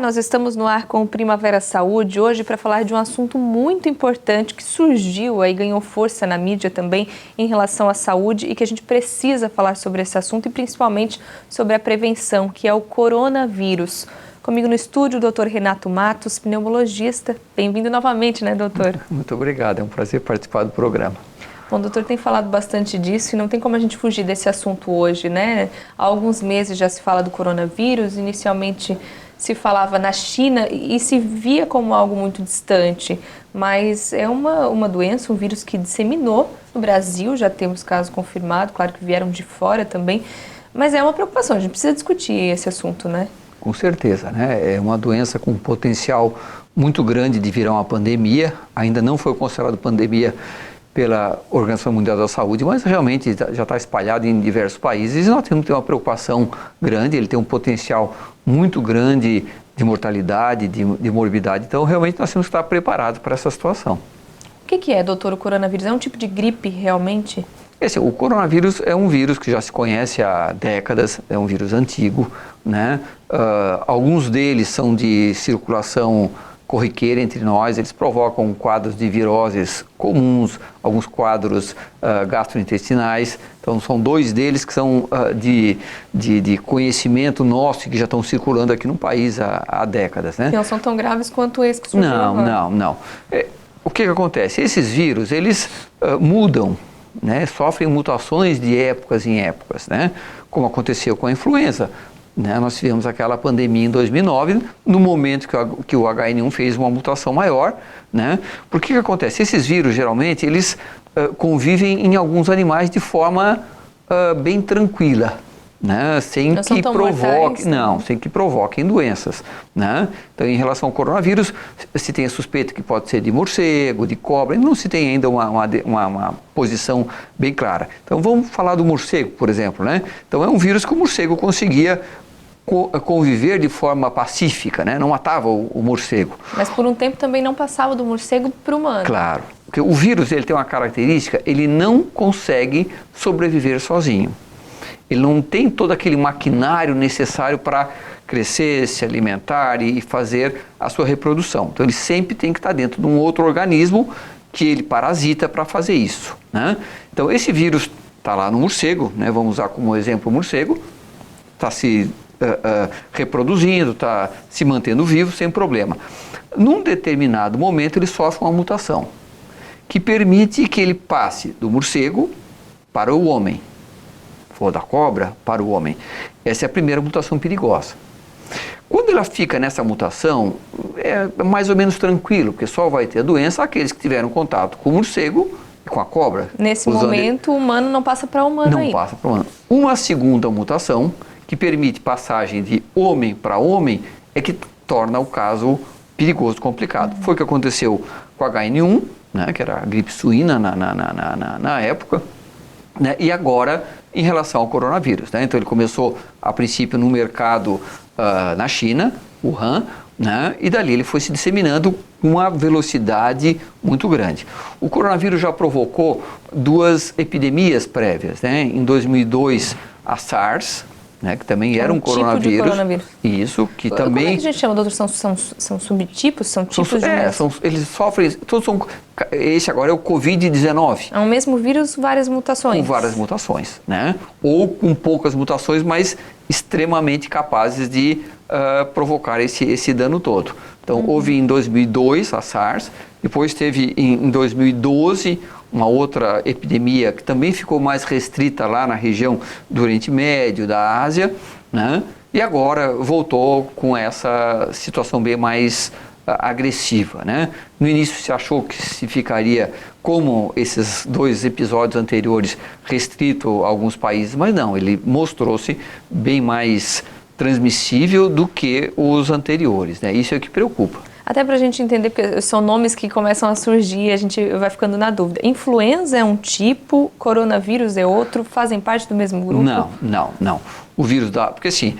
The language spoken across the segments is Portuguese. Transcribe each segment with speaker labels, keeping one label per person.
Speaker 1: nós estamos no ar com o Primavera Saúde, hoje para falar de um assunto muito importante que surgiu aí, ganhou força na mídia também em relação à saúde e que a gente precisa falar sobre esse assunto e principalmente sobre a prevenção, que é o coronavírus. Comigo no estúdio, o doutor Renato Matos, pneumologista. Bem-vindo novamente, né, doutor?
Speaker 2: Muito obrigado, é um prazer participar do programa.
Speaker 1: Bom, o doutor tem falado bastante disso e não tem como a gente fugir desse assunto hoje, né? Há alguns meses já se fala do coronavírus, inicialmente se falava na China e se via como algo muito distante, mas é uma doença, um vírus que disseminou no Brasil, já temos casos confirmados, claro que vieram de fora também, mas é uma preocupação, a gente precisa discutir esse assunto, né?
Speaker 2: Com certeza, né? É uma doença com potencial muito grande de virar uma pandemia, ainda não foi considerado pandemia pela Organização Mundial da Saúde, mas realmente já está espalhado em diversos países e nós temos que ter uma preocupação grande, ele tem um potencial muito grande de mortalidade, de morbidade, então realmente nós temos que estar preparados para essa situação.
Speaker 1: O que é, doutor, o coronavírus? É um tipo de gripe realmente?
Speaker 2: O coronavírus é um vírus que já se conhece há décadas, é um vírus antigo, né? Alguns deles são de circulação corriqueira entre nós, eles provocam quadros de viroses comuns, alguns quadros gastrointestinais, então são dois deles que são de conhecimento nosso que já estão circulando aqui no país há décadas, né?
Speaker 1: Não são tão graves quanto esse que surgiu agora.
Speaker 2: Não. O que acontece? Esses vírus, eles mudam, né? Sofrem mutações de épocas em épocas, né? Como aconteceu com a influenza. Né, nós tivemos aquela pandemia em 2009, no momento que o H1N1 fez uma mutação maior, né? Porque o que acontece? Esses vírus, geralmente, eles convivem em alguns animais de forma bem tranquila, né? Sem que provoquem doenças, né? Então, em relação ao coronavírus, se tem a suspeita que pode ser de morcego, de cobra, não se tem ainda uma posição bem clara. Então, vamos falar do morcego, por exemplo, né? Então, é um vírus que o morcego conseguia conviver de forma pacífica, né? Não matava o morcego.
Speaker 1: Mas por um tempo também não passava do morcego para o humano.
Speaker 2: Claro, porque o vírus ele tem uma característica, ele não consegue sobreviver sozinho. Ele não tem todo aquele maquinário necessário para crescer, se alimentar e fazer a sua reprodução. Então ele sempre tem que estar dentro de um outro organismo que ele parasita para fazer isso, né? Então esse vírus está lá no morcego, né? Vamos usar como exemplo o morcego, está se reproduzindo, está se mantendo vivo sem problema. Num determinado momento ele sofre uma mutação que permite que ele passe do morcego para o homem, ou da cobra para o homem. Essa é a primeira mutação perigosa. Quando ela fica nessa mutação, é mais ou menos tranquilo, porque só vai ter a doença aqueles que tiveram contato com o morcego e com a cobra.
Speaker 1: Nesse momento, o humano não passa para humano ainda.
Speaker 2: Não passa para humano. Uma segunda mutação, que permite passagem de homem para homem, é que torna o caso perigoso, complicado. Foi o que aconteceu com a H1N1, né, que era a gripe suína na época, né, e agora em relação ao coronavírus, né? Então ele começou a princípio no mercado na China, Wuhan, né? E dali ele foi se disseminando com uma velocidade muito grande. O coronavírus já provocou duas epidemias prévias, né? Em 2002 a SARS, né, que também era um coronavírus.
Speaker 1: Tipo de coronavírus.
Speaker 2: Isso, que também...
Speaker 1: Como é que a gente chama, doutor? São subtipos? São tipos de...
Speaker 2: eles sofrem... Todos são... Esse agora é o Covid-19.
Speaker 1: É o mesmo vírus, várias mutações.
Speaker 2: Com várias mutações, né? Ou com poucas mutações, mas extremamente capazes de provocar esse dano todo. Então, houve em 2002 a SARS, depois teve em 2012... uma outra epidemia que também ficou mais restrita lá na região do Oriente Médio, da Ásia, né? E agora voltou com essa situação bem mais agressiva, né? No início se achou que se ficaria como esses dois episódios anteriores restrito a alguns países, mas não, ele mostrou-se bem mais transmissível do que os anteriores, né? Isso é o que preocupa.
Speaker 1: Até para a gente entender, porque são nomes que começam a surgir, a gente vai ficando na dúvida. Influenza é um tipo, coronavírus é outro, fazem parte do mesmo grupo?
Speaker 2: Não. O vírus porque assim,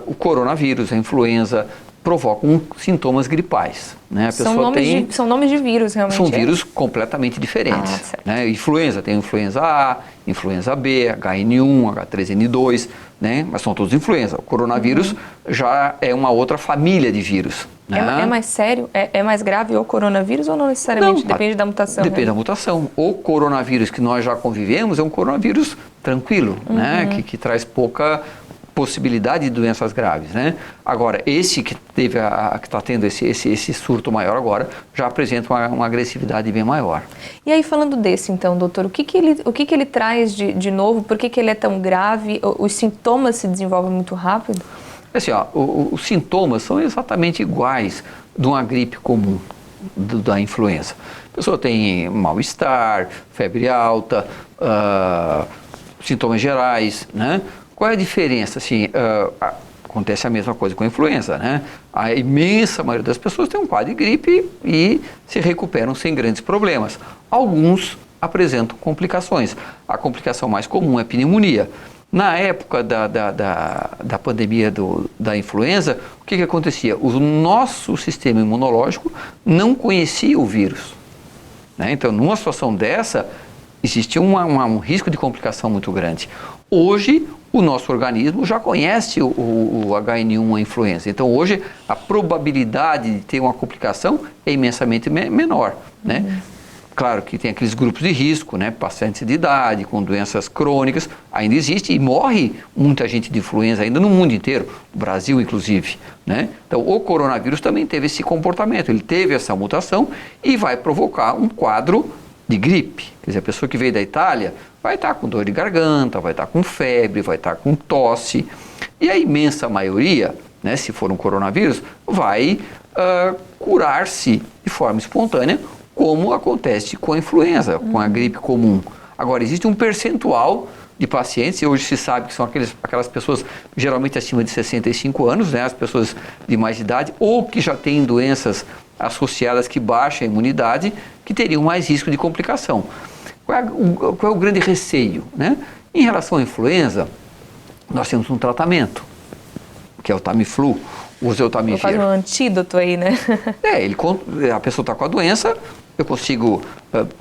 Speaker 2: o coronavírus, a influenza, provocam sintomas gripais. Né? A
Speaker 1: São
Speaker 2: pessoa
Speaker 1: são nomes de vírus, realmente.
Speaker 2: São vírus completamente diferentes.
Speaker 1: Certo.
Speaker 2: Né? Influenza, tem influenza A, influenza B, HN1, H3N2, né? Mas são todos influenza. O coronavírus já é uma outra família de vírus. Né?
Speaker 1: É mais sério? É mais grave o coronavírus ou não necessariamente?
Speaker 2: Não,
Speaker 1: depende da mutação.
Speaker 2: Depende da mutação. O coronavírus que nós já convivemos é um coronavírus tranquilo, né? Que traz pouca possibilidade de doenças graves, né? Agora, esse que teve que está tendo esse surto maior agora, já apresenta uma agressividade bem maior.
Speaker 1: E aí, falando desse, então, doutor, o que ele traz de novo? Por que ele é tão grave? Os sintomas se desenvolvem muito rápido?
Speaker 2: Assim, ó, os sintomas são exatamente iguais de uma gripe comum, da influenza. A pessoa tem mal-estar, febre alta, sintomas gerais, né? Qual é a diferença? Assim, acontece a mesma coisa com a influenza, né? A imensa maioria das pessoas tem um quadro de gripe e se recuperam sem grandes problemas. Alguns apresentam complicações. A complicação mais comum é a pneumonia. Na época da pandemia da influenza, o que acontecia? O nosso sistema imunológico não conhecia o vírus. Né? Então, numa situação dessa, existia um risco de complicação muito grande. Hoje, o nosso organismo já conhece o HN1, a influenza. Então, hoje, a probabilidade de ter uma complicação é imensamente menor. Né? Claro que tem aqueles grupos de risco, né? Pacientes de idade, com doenças crônicas, ainda existe e morre muita gente de influenza ainda no mundo inteiro, no Brasil inclusive. Né? Então, o coronavírus também teve esse comportamento, ele teve essa mutação e vai provocar um quadro de gripe. Quer dizer, a pessoa que veio da Itália vai estar com dor de garganta, vai estar com febre, vai estar com tosse. E a imensa maioria, né, se for um coronavírus, vai curar-se de forma espontânea, como acontece com a influenza, com a gripe comum. Agora, existe um percentual de pacientes, e hoje se sabe que são aquelas pessoas geralmente acima de 65 anos, né, as pessoas de mais idade, ou que já têm doenças associadas que baixam a imunidade, que teriam mais risco de complicação. Qual é o grande receio? Né? Em relação à influenza, nós temos um tratamento, que é o Tamiflu, o Oseltamivir.
Speaker 1: Faz um antídoto aí, né?
Speaker 2: A pessoa está com a doença, eu consigo,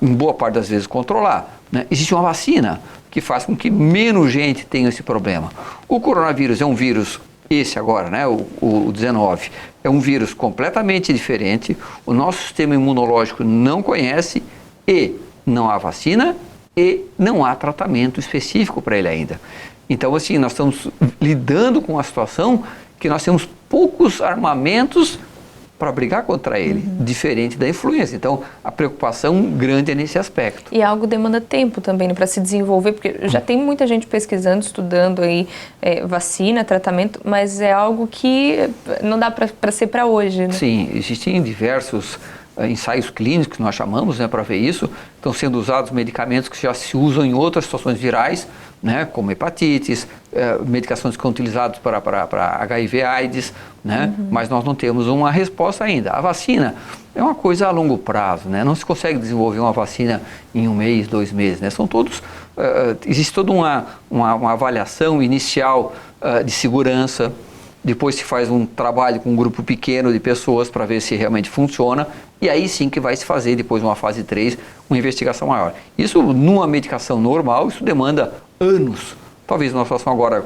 Speaker 2: em boa parte das vezes, controlar. Né? Existe uma vacina que faz com que menos gente tenha esse problema. O coronavírus é um vírus, esse agora, né, o 19, é um vírus completamente diferente, o nosso sistema imunológico não conhece e não há vacina e não há tratamento específico para ele ainda. Então, assim, nós estamos lidando com uma situação que nós temos poucos armamentos para brigar contra ele, diferente da influenza. Então, a preocupação grande é nesse aspecto.
Speaker 1: E algo demanda tempo também, né, para se desenvolver, porque já tem muita gente pesquisando, estudando aí vacina, tratamento, mas é algo que não dá para ser para hoje, né?
Speaker 2: Sim, existem diversos ensaios clínicos que nós chamamos, né, para ver isso. Estão sendo usados medicamentos que já se usam em outras situações virais, né, como hepatites, medicações que são utilizadas para HIV/AIDS, né, mas nós não temos uma resposta ainda. A vacina é uma coisa a longo prazo, né, não se consegue desenvolver uma vacina em 1 mês, 2 meses, né, são todos, existe toda uma avaliação inicial de segurança. Depois se faz um trabalho com um grupo pequeno de pessoas para ver se realmente funciona, e aí sim que vai se fazer depois uma fase 3, uma investigação maior. Isso numa medicação normal, isso demanda anos. Talvez numa situação agora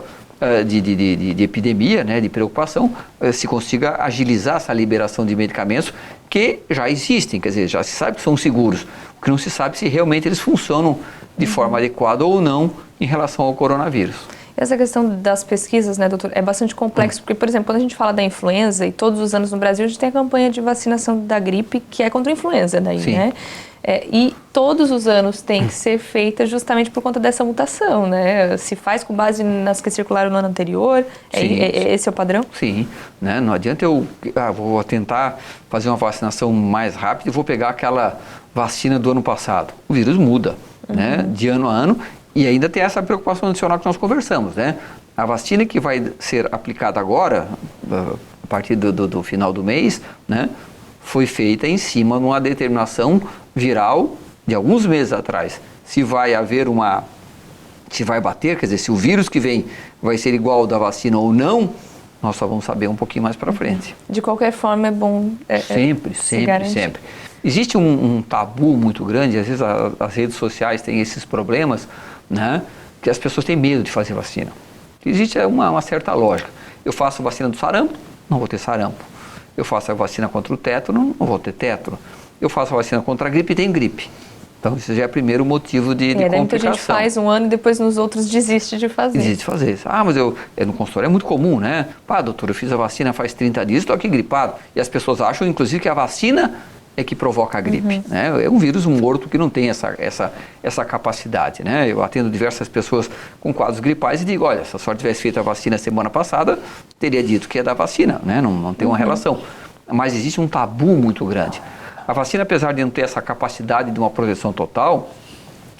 Speaker 2: de epidemia, né, de preocupação, se consiga agilizar essa liberação de medicamentos que já existem, quer dizer, já se sabe que são seguros. O que não se sabe se realmente eles funcionam de forma adequada ou não em relação ao coronavírus.
Speaker 1: Essa questão das pesquisas, né, doutor, é bastante complexo, porque, por exemplo, quando a gente fala da influenza, e todos os anos no Brasil a gente tem a campanha de vacinação da gripe, que é contra a influenza daí,
Speaker 2: Sim.
Speaker 1: né? E todos os anos tem que ser feita justamente por conta dessa mutação, né? Se faz com base nas que circularam no ano anterior, esse é o padrão?
Speaker 2: Sim, né? Não adianta eu vou tentar fazer uma vacinação mais rápida e vou pegar aquela vacina do ano passado. O vírus muda, né? De ano a ano. E ainda tem essa preocupação adicional que nós conversamos, né? A vacina que vai ser aplicada agora, a partir do final do mês, né? Foi feita em cima de uma determinação viral de alguns meses atrás. Se vai haver se vai bater, quer dizer, se o vírus que vem vai ser igual ao da vacina ou não, nós só vamos saber um pouquinho mais para frente.
Speaker 1: De qualquer forma, é bom
Speaker 2: Sempre. Existe um tabu muito grande, às vezes as redes sociais têm esses problemas, né, que as pessoas têm medo de fazer vacina. Existe uma certa lógica. Eu faço a vacina do sarampo, não vou ter sarampo. Eu faço a vacina contra o tétano, não vou ter tétano. Eu faço a vacina contra a gripe e tenho gripe. Então, isso já é o primeiro motivo de complicação.
Speaker 1: Muita gente faz um ano e depois nos outros desiste de fazer.
Speaker 2: Desiste de fazer. Mas no consultório é muito comum, né? Doutor, eu fiz a vacina faz 30 dias, estou aqui gripado. E as pessoas acham, inclusive, que a vacina é que provoca a gripe. Né? É um vírus morto que não tem essa capacidade. Né? Eu atendo diversas pessoas com quadros gripais e digo, olha, se a senhora tivesse feito a vacina semana passada, teria dito que é da vacina, né? Não tem uma relação. Mas existe um tabu muito grande. A vacina, apesar de não ter essa capacidade de uma proteção total,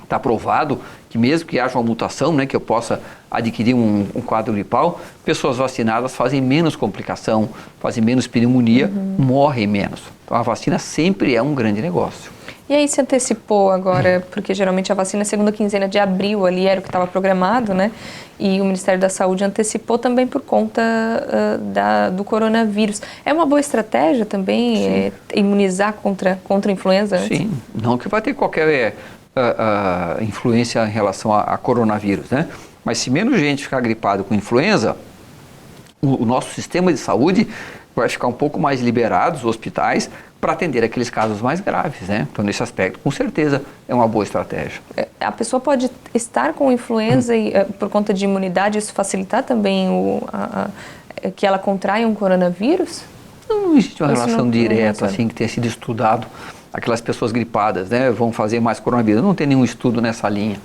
Speaker 2: está provado que mesmo que haja uma mutação, né, que eu possa adquirir um quadro gripal, pessoas vacinadas fazem menos complicação, fazem menos pneumonia, morrem menos. Então a vacina sempre é um grande negócio.
Speaker 1: E aí se antecipou agora, porque geralmente a vacina segunda quinzena de abril ali era o que estava programado, né? E o Ministério da Saúde antecipou também por conta do coronavírus. É uma boa estratégia também imunizar contra a influenza antes?
Speaker 2: Sim, não que vai ter qualquer influência em relação a coronavírus, né? Mas se menos gente ficar gripado com influenza, o nosso sistema de saúde vai ficar um pouco mais liberado, os hospitais, para atender aqueles casos mais graves, né? Então, nesse aspecto, com certeza, é uma boa estratégia.
Speaker 1: A pessoa pode estar com influenza e, por conta de imunidade, isso facilitar também que ela contraia um coronavírus?
Speaker 2: Não existe uma relação direta, assim, que tenha sido estudado. Aquelas pessoas gripadas, né, vão fazer mais coronavírus. Não tem nenhum estudo nessa linha.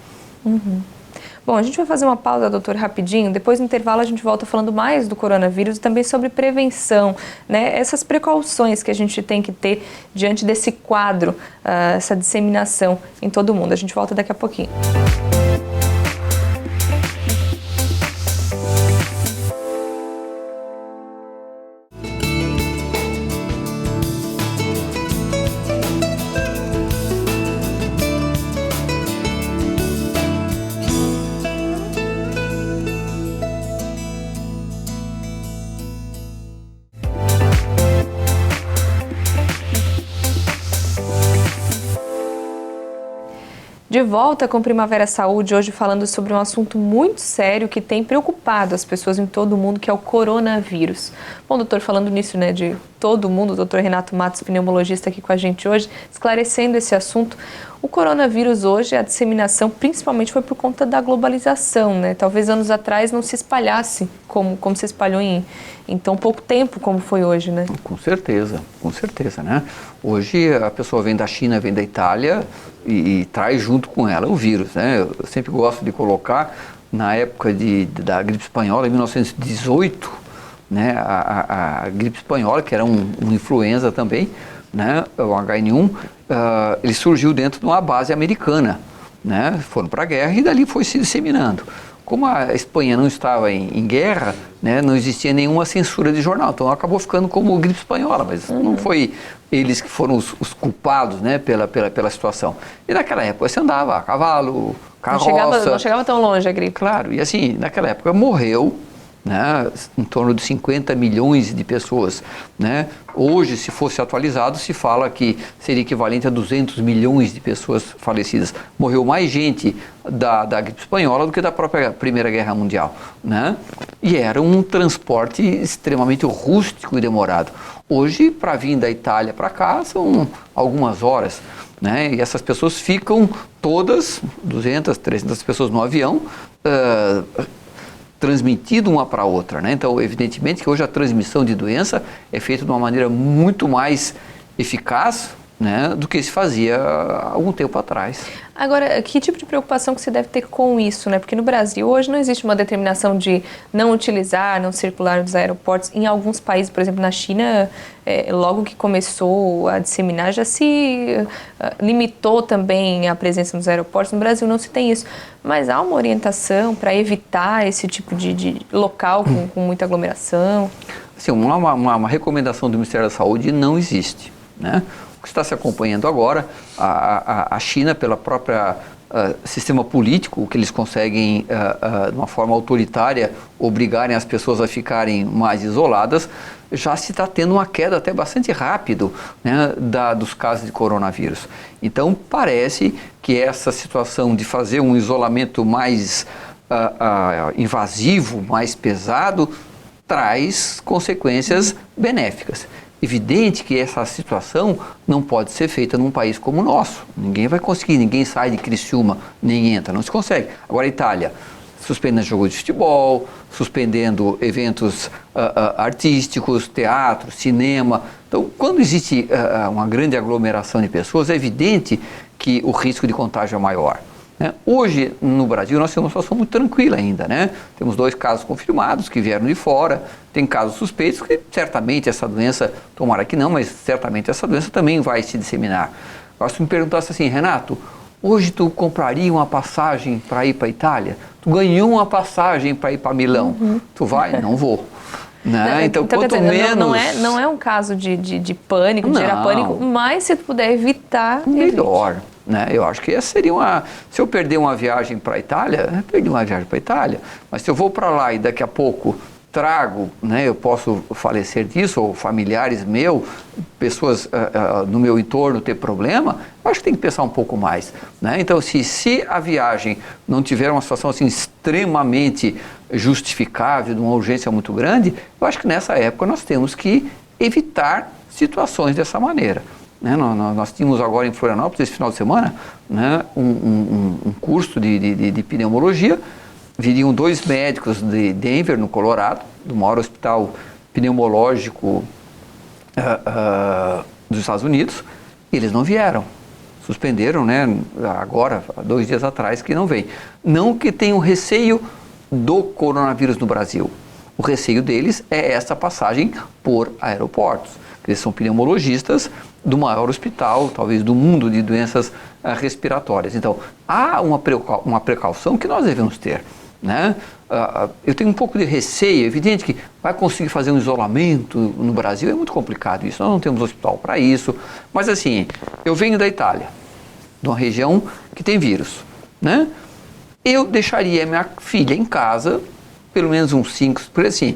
Speaker 1: Bom, a gente vai fazer uma pausa, doutor, rapidinho. Depois, no intervalo, a gente volta falando mais do coronavírus e também sobre prevenção, né? Essas precauções que a gente tem que ter diante desse quadro, essa disseminação em todo mundo. A gente volta daqui a pouquinho. De volta com Primavera Saúde, hoje falando sobre um assunto muito sério que tem preocupado as pessoas em todo o mundo, que é o coronavírus. Bom, doutor, falando nisso, né, de todo mundo, o doutor Renato Matos, pneumologista aqui com a gente hoje, esclarecendo esse assunto. O coronavírus hoje, a disseminação principalmente foi por conta da globalização, né? Talvez anos atrás não se espalhasse como se espalhou em tão pouco tempo como foi hoje, né?
Speaker 2: Com certeza, né? Hoje a pessoa vem da China, vem da Itália e traz junto com ela o vírus, né? Eu sempre gosto de colocar, na época da gripe espanhola, em 1918, né? A gripe espanhola, que era um influenza também, né? O HN1, ele surgiu dentro de uma base americana, né? Foram para a guerra e dali foi se disseminando. Como a Espanha não estava em guerra, né, não existia nenhuma censura de jornal, então acabou ficando como gripe espanhola, mas não foi eles que foram os culpados, né, pela situação. E naquela época você andava a cavalo, carroça...
Speaker 1: Não chegava tão longe a gripe.
Speaker 2: Claro, e assim, naquela época morreu, né, em torno de 50 milhões de pessoas, né? Hoje, se fosse atualizado, se fala que seria equivalente a 200 milhões de pessoas falecidas. Morreu mais gente da gripe espanhola do que da própria Primeira Guerra Mundial, né? E era um transporte extremamente rústico e demorado. Hoje, para vir da Itália para cá, são algumas horas, né? E essas pessoas ficam todas, 200, 300 pessoas no avião, transmitido uma para a outra, né? Então, evidentemente que hoje a transmissão de doença é feita de uma maneira muito mais eficaz, né, do que se fazia há algum tempo atrás.
Speaker 1: Agora, que tipo de preocupação que você deve ter com isso, né? Porque no Brasil hoje não existe uma determinação de não utilizar, não circular nos aeroportos. Em alguns países, por exemplo, na China, logo que começou a disseminar, já se limitou também a presença nos aeroportos. No Brasil não se tem isso. Mas há uma orientação para evitar esse tipo de local com muita aglomeração?
Speaker 2: Assim, uma recomendação do Ministério da Saúde não existe, né? O que está se acompanhando agora, a China, pela própria sistema político, que eles conseguem, de uma forma autoritária, obrigarem as pessoas a ficarem mais isoladas, já se está tendo uma queda até bastante rápido, né, dos casos de coronavírus. Então, parece que essa situação de fazer um isolamento mais invasivo, mais pesado, traz consequências benéficas. Evidente que essa situação não pode ser feita num país como o nosso. Ninguém vai conseguir, ninguém sai de Criciúma, nem entra, não se consegue. Agora a Itália, suspendendo jogos de futebol, suspendendo eventos artísticos, teatro, cinema. Então, quando existe uma grande aglomeração de pessoas, é evidente que o risco de contágio é maior. Né? Hoje, no Brasil, nós temos uma situação muito tranquila ainda, né? Temos 2 casos confirmados que vieram de fora, tem casos suspeitos que certamente essa doença, tomara que não, mas certamente essa doença também vai se disseminar. Agora, se me perguntasse assim, Renato, hoje tu compraria uma passagem para ir para a Itália? Tu ganhou uma passagem para ir para Milão? Tu vai? Não vou. Né? Então, quanto
Speaker 1: quer dizer,
Speaker 2: menos...
Speaker 1: não é um caso de pânico, de gerar pânico, mas se tu puder evitar...
Speaker 2: Melhor. Né? Eu acho que essa seria uma... Se eu perder uma viagem para a Itália, eu perdi uma viagem para a Itália, mas se eu vou para lá e daqui a pouco trago, né, eu posso falecer disso, ou familiares meus, pessoas no meu entorno ter problema, eu acho que tem que pensar um pouco mais. Né? Então, se a viagem não tiver uma situação assim extremamente justificável, de uma urgência muito grande, eu acho que nessa época nós temos que evitar situações dessa maneira. Né? Nós tínhamos agora em Florianópolis, esse final de semana, né, um curso de pneumologia. Viriam 2 médicos de Denver, no Colorado, do maior hospital pneumológico dos Estados Unidos, e eles não vieram. Suspenderam, né, agora, 2 dias atrás, que não veio. Não que tenham receio do coronavírus no Brasil. O receio deles é essa passagem por aeroportos. Eles são pneumologistas do maior hospital, talvez do mundo, de doenças respiratórias. Então, há uma precaução que nós devemos ter. Né? Eu tenho um pouco de receio, evidente que vai conseguir fazer um isolamento no Brasil, é muito complicado isso, nós não temos hospital para isso, mas assim, eu venho da Itália, de uma região que tem vírus, né? Eu deixaria minha filha em casa, pelo menos uns 5, porque assim,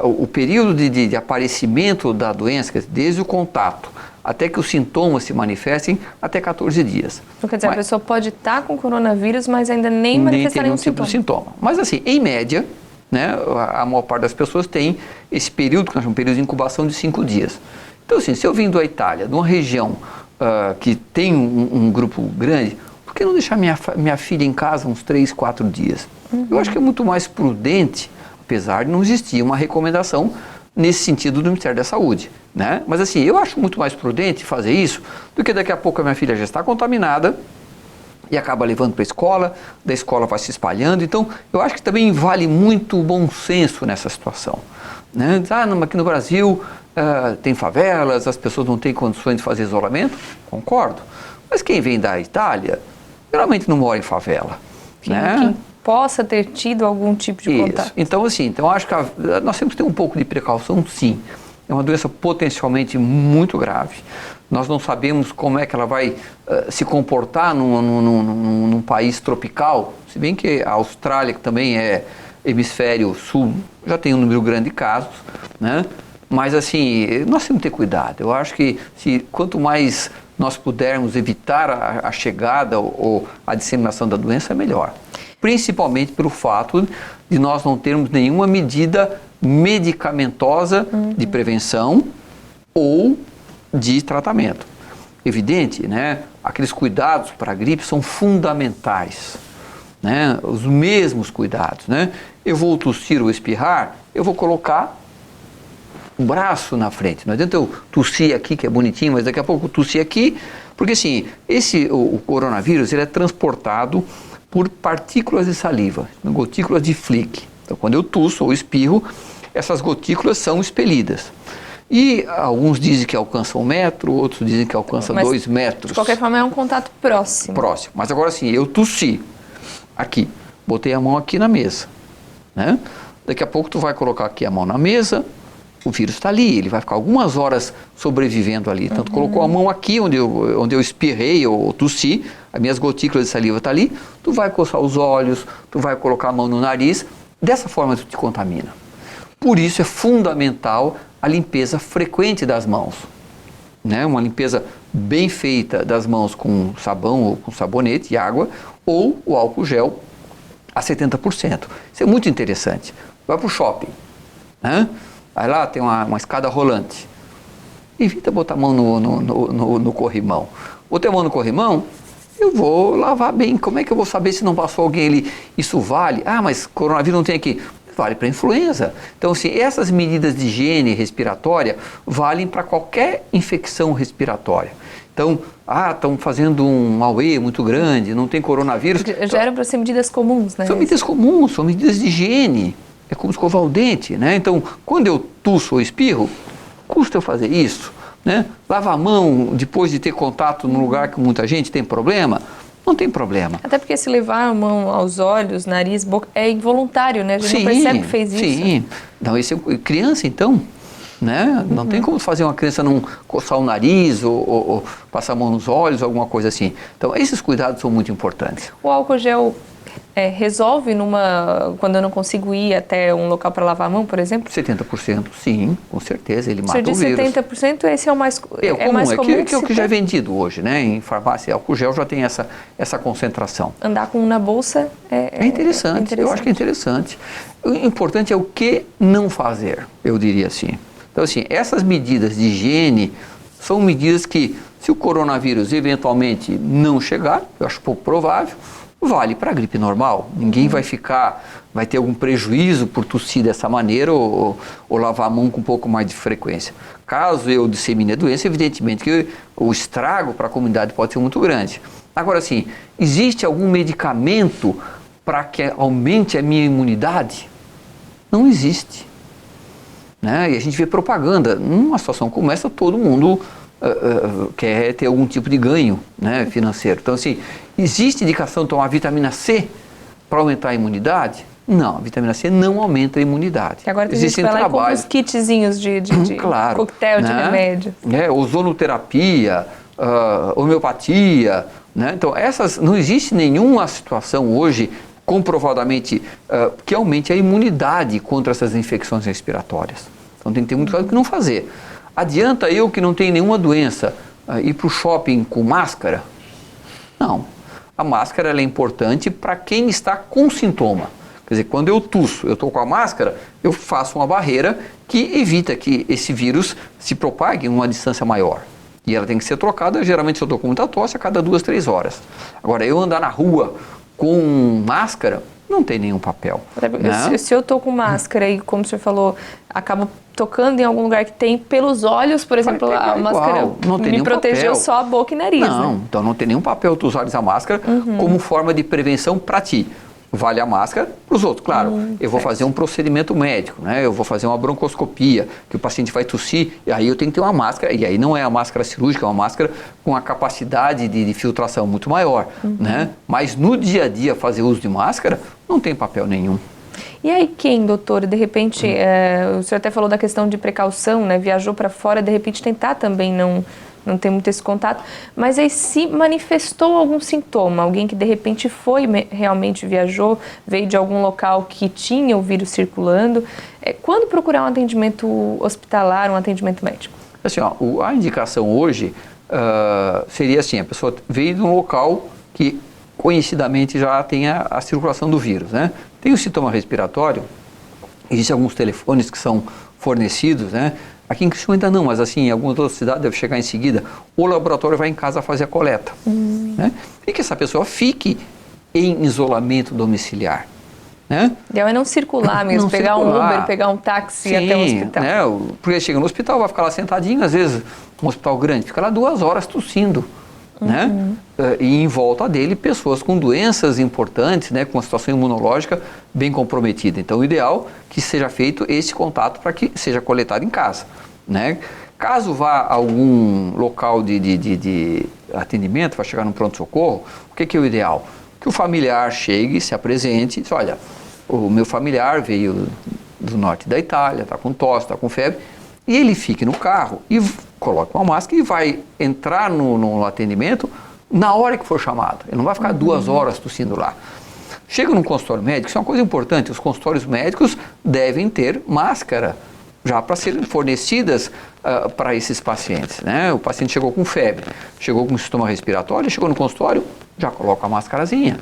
Speaker 2: o período de aparecimento da doença, desde o contato até que os sintomas se manifestem, até 14 dias.
Speaker 1: Então, quer dizer, a pessoa pode estar com coronavírus, mas ainda nem manifestar nenhum
Speaker 2: tipo de sintoma. Mas assim, em média, né, a maior parte das pessoas tem esse período, que nós chamamos de período de incubação de 5 dias. Então assim, se eu vim da Itália, de uma região que tem um grupo grande, por que não deixar minha filha em casa uns 3, 4 dias? Eu acho que é muito mais prudente, apesar de não existir uma recomendação nesse sentido do Ministério da Saúde, né? Mas assim, eu acho muito mais prudente fazer isso do que daqui a pouco a minha filha já está contaminada e acaba levando para a escola, da escola vai se espalhando. Então, eu acho que também vale muito o bom senso nessa situação, né? Aqui no Brasil tem favelas, as pessoas não têm condições de fazer isolamento, concordo. Mas quem vem da Itália, geralmente não mora em favela, né?
Speaker 1: Quem possa ter tido algum tipo de contato.
Speaker 2: Então, assim, eu acho que nós temos que ter um pouco de precaução, sim. É uma doença potencialmente muito grave. Nós não sabemos como é que ela vai se comportar num país tropical, se bem que a Austrália, que também é hemisfério sul, já tem um número grande de casos, né? Mas, assim, nós temos que ter cuidado. Eu acho que quanto mais nós pudermos evitar a chegada ou a disseminação da doença, melhor. Principalmente pelo fato de nós não termos nenhuma medida medicamentosa de prevenção ou de tratamento. Evidente, né? Aqueles cuidados para a gripe são fundamentais, né? Os mesmos cuidados, né? Eu vou tossir ou espirrar, eu vou colocar o braço na frente. Não adianta eu tossir aqui, que é bonitinho, mas daqui a pouco eu tossir aqui, porque assim, o coronavírus, ele é transportado por partículas de saliva, gotículas de Flick. Então, quando eu tusso ou espirro, essas gotículas são expelidas. E alguns dizem que alcançam 1 metro, outros dizem que alcançam 2 metros.
Speaker 1: De qualquer forma, é um contato próximo.
Speaker 2: Próximo. Mas agora sim, eu tossi aqui, botei a mão aqui na mesa, né? Daqui a pouco tu vai colocar aqui a mão na mesa, o vírus está ali, ele vai ficar algumas horas sobrevivendo ali. Tanto colocou a mão aqui, onde eu espirrei ou tossi, as minhas gotículas de saliva estão ali, tu vai coçar os olhos, tu vai colocar a mão no nariz, dessa forma tu te contamina. Por isso é fundamental a limpeza frequente das mãos. Né? Uma limpeza bem feita das mãos com sabão ou com sabonete e água, ou o álcool gel a 70%. Isso é muito interessante. Vai para o shopping, né? Aí lá tem uma escada rolante. Evita botar a mão no corrimão. Botei a mão no corrimão, eu vou lavar bem. Como é que eu vou saber se não passou alguém ali? Isso vale? Ah, mas coronavírus não tem aqui. Vale para influenza. Então, assim, essas medidas de higiene respiratória valem para qualquer infecção respiratória. Então, estão fazendo um auê muito grande, não tem coronavírus.
Speaker 1: Já eram para ser medidas comuns, né?
Speaker 2: São medidas comuns, são medidas de higiene. É como escovar o dente, né? Então, quando eu tuço ou espirro, custa eu fazer isso, né? Lavar a mão depois de ter contato num lugar com muita gente, tem problema? Não tem problema.
Speaker 1: Até porque se levar a mão aos olhos, nariz, boca, é involuntário, né? A gente não percebe que fez isso.
Speaker 2: Sim, não, esse é criança então, né? Não tem como fazer uma criança não coçar o nariz ou passar a mão nos olhos, alguma coisa assim. Então, esses cuidados são muito importantes.
Speaker 1: O álcool gel resolve quando eu não consigo ir até um local para lavar a mão, por exemplo?
Speaker 2: 70%, sim, com certeza, ele mata o vírus.
Speaker 1: Se eu disse 70%, esse é o mais comum. Mais comum
Speaker 2: que é o que já é vendido hoje, né? Em farmácia, álcool gel já tem essa concentração.
Speaker 1: Andar com um na bolsa
Speaker 2: é interessante, eu acho que é interessante. O importante é o que não fazer, eu diria assim. Então, assim, essas medidas de higiene são medidas que, se o coronavírus eventualmente não chegar, eu acho pouco provável, vale para a gripe normal. Ninguém vai ter algum prejuízo por tossir dessa maneira ou lavar a mão com um pouco mais de frequência. Caso eu dissemine a doença, evidentemente que o estrago para a comunidade pode ser muito grande. Agora, sim, existe algum medicamento para que aumente a minha imunidade? Não existe. Né? E a gente vê propaganda. Numa situação como essa, todo mundo quer ter algum tipo de ganho, né, financeiro. Então, assim, existe indicação de tomar vitamina C para aumentar a imunidade? Não, a vitamina C não aumenta a imunidade.
Speaker 1: E agora tem gente que vai lá e compra uns kitzinhos de
Speaker 2: claro,
Speaker 1: coquetel, né? De remédio.
Speaker 2: Ozonoterapia, homeopatia, né? Então, não existe nenhuma situação hoje comprovadamente que aumente a imunidade contra essas infecções respiratórias. Então, tem que ter muito cuidado que não fazer. Adianta eu que não tenho nenhuma doença ir para o shopping com máscara? Não. A máscara ela é importante para quem está com sintoma. Quer dizer, quando eu tuço, eu estou com a máscara, eu faço uma barreira que evita que esse vírus se propague em uma distância maior. E ela tem que ser trocada, geralmente se eu estou com muita tosse, a cada 2, 3 horas. Agora, eu andar na rua com máscara, não tem nenhum papel. Né?
Speaker 1: Se eu estou com máscara e, como o senhor falou, acabo tocando em algum lugar que tem pelos olhos, por exemplo, a máscara me protegeu papel. Só a boca e nariz.
Speaker 2: Não, né? Então não tem nenhum papel tu usares a máscara como forma de prevenção para ti. Vale a máscara para os outros. Claro, eu vou fazer um procedimento médico, né? Eu vou fazer uma broncoscopia, que o paciente vai tossir, e aí eu tenho que ter uma máscara, e aí não é a máscara cirúrgica, é uma máscara com a capacidade de filtração muito maior, né? Mas no dia a dia fazer uso de máscara não tem papel nenhum.
Speaker 1: E aí quem, doutor, de repente, o senhor até falou da questão de precaução, né? Viajou para fora, de repente tentar também não ter muito esse contato, mas aí se manifestou algum sintoma, alguém que de repente realmente viajou, veio de algum local que tinha o vírus circulando, quando procurar um atendimento hospitalar, um atendimento médico?
Speaker 2: Assim, a indicação hoje seria assim, a pessoa veio de um local que conhecidamente já tem a circulação do vírus, né? Tem o sintoma respiratório, existem alguns telefones que são fornecidos, né? Aqui em Criciúma ainda não, mas assim, em algumas outras cidades deve chegar em seguida. O laboratório vai em casa fazer a coleta. Né? E que essa pessoa fique em isolamento domiciliar. Né?
Speaker 1: É não circular mesmo, não pegar circular. Um Uber, pegar um táxi. Sim, até o hospital.
Speaker 2: Né? Porque chega no hospital, vai ficar lá sentadinho, às vezes um hospital grande, fica lá 2 horas tossindo. Né? E em volta dele pessoas com doenças importantes, né? Com uma situação imunológica bem comprometida. Então o ideal é que seja feito esse contato para que seja coletado em casa. Né? Caso vá a algum local de atendimento, vai chegar num pronto-socorro, o que é o ideal? Que o familiar chegue, se apresente e diz, olha, o meu familiar veio do norte da Itália, está com tosse, está com febre, e ele fique no carro e coloca uma máscara e vai entrar no atendimento na hora que for chamado. Ele não vai ficar 2 horas tossindo lá. Chega num consultório médico, isso é uma coisa importante, os consultórios médicos devem ter máscara já para serem fornecidas para esses pacientes, né? O paciente chegou com febre, chegou com sintoma respiratório, chegou no consultório, já coloca a máscarazinha.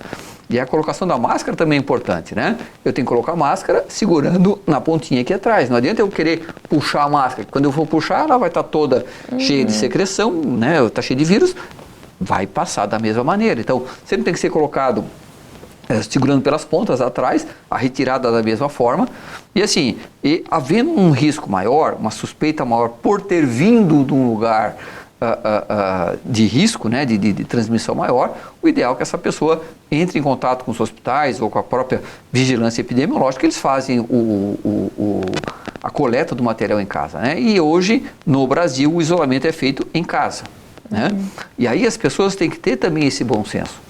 Speaker 2: E a colocação da máscara também é importante, né? Eu tenho que colocar a máscara segurando na pontinha aqui atrás. Não adianta eu querer puxar a máscara. Quando eu for puxar, ela vai estar toda cheia de secreção, né? Está cheia de vírus, vai passar da mesma maneira. Então, sempre tem que ser colocado segurando pelas pontas atrás, a retirada da mesma forma. E assim, havendo um risco maior, uma suspeita maior por ter vindo de um lugar de risco, né, de transmissão maior, o ideal é que essa pessoa entre em contato com os hospitais ou com a própria vigilância epidemiológica, eles fazem a coleta do material em casa, né? E hoje, no Brasil, o isolamento é feito em casa, né? E aí as pessoas têm que ter também esse bom senso.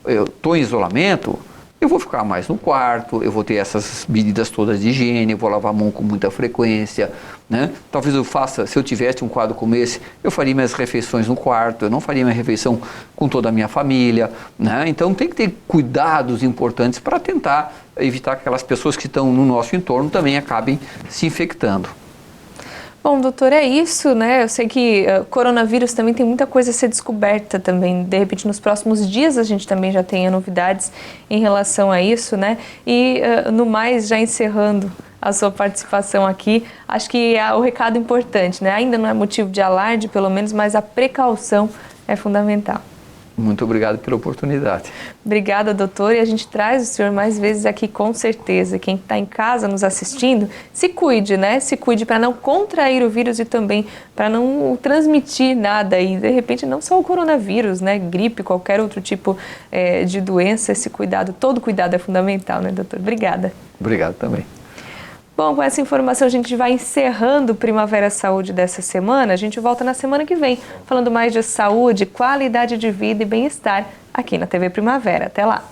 Speaker 2: Eu estou em isolamento, eu vou ficar mais no quarto, eu vou ter essas medidas todas de higiene, eu vou lavar a mão com muita frequência, né? Talvez eu faça, se eu tivesse um quadro como esse, eu faria minhas refeições no quarto, eu não faria minha refeição com toda a minha família, né? Então tem que ter cuidados importantes para tentar evitar que aquelas pessoas que estão no nosso entorno também acabem se infectando.
Speaker 1: Bom, doutor, é isso, né? Eu sei que coronavírus também tem muita coisa a ser descoberta também. De repente, nos próximos dias a gente também já tenha novidades em relação a isso, né? E, no mais, já encerrando a sua participação aqui, acho que é o recado importante, né? Ainda não é motivo de alarde, pelo menos, mas a precaução é fundamental.
Speaker 2: Muito obrigado pela oportunidade.
Speaker 1: Obrigada, doutor, e a gente traz o senhor mais vezes aqui com certeza. Quem está em casa nos assistindo, se cuide, né? Se cuide para não contrair o vírus e também para não transmitir nada e, de repente, não só o coronavírus, né? Gripe, qualquer outro tipo de doença, esse cuidado, todo cuidado é fundamental, né, doutor? Obrigada.
Speaker 2: Obrigado também.
Speaker 1: Bom, com essa informação a gente vai encerrando o Primavera Saúde dessa semana. A gente volta na semana que vem, falando mais de saúde, qualidade de vida e bem-estar aqui na TV Primavera. Até lá!